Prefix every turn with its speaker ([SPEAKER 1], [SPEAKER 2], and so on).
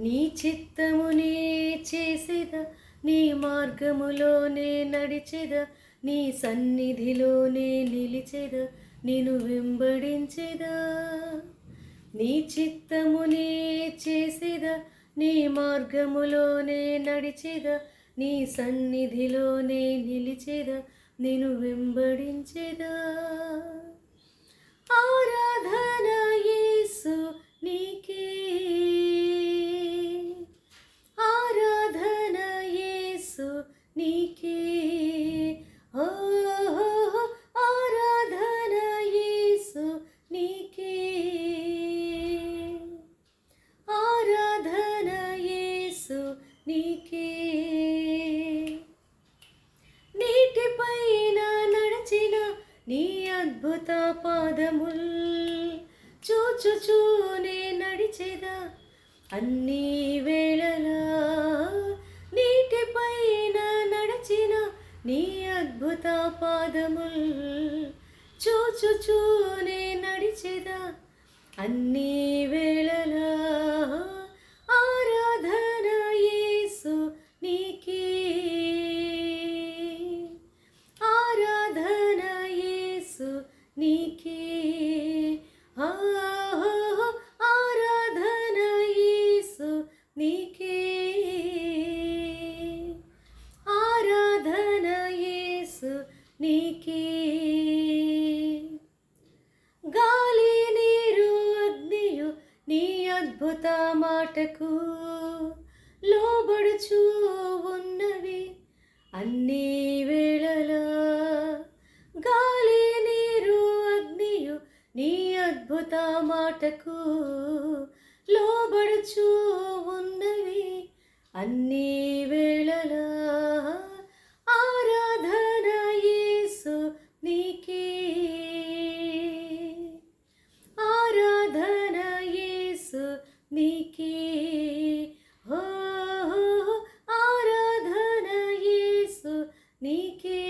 [SPEAKER 1] నీ చిత్తమునే చేసేద, నీ మార్గములోనే నడిచెద, నీ సన్నిధిలోనే నిలిచెద, నిన్ను వెంబడించెదా. నీ చిత్తమునే చేసేద, నీ మార్గములోనే నడిచెద, నీ సన్నిధిలోనే నిలిచెద, నిన్ను వెంబడించెదా. ఆరాధన యేసు నీకే, ఆరాధన యేసు నీకే, ఓ ఆరాధన యేసు నీకే, ఆరాధన యేసు నీకే. నీటిపైన నడిచిన నీ అద్భుత పాదముల్ చూచుచూనే నడిచెదా అన్ని వేళలా. నీటిపైన నడిచిన నీ అద్భుత పాదముల్ చూచుచూనే నడిచెదా అన్ని వేళలా. ఆరాధన యేసు నీకే, ఆరాధన యేసు నీకే, ఆరాధన యేసు నీకే, ఆరాధన యేసు నీకే. గాలి నీరు అగ్నియు నీ అద్భుత మాటకు లోబడుచూ ఉన్నవి అన్ని వేళలా. గాలి నీరు అగ్నియు నీ అద్భుత మాటకు లోబడుచూ ఉన్నవి అన్ని వేళలా. ఆరాధన యేసు నీకే, ఆరాధన యేసు నీకే, ఓ ఆరాధన యేసు నీకే.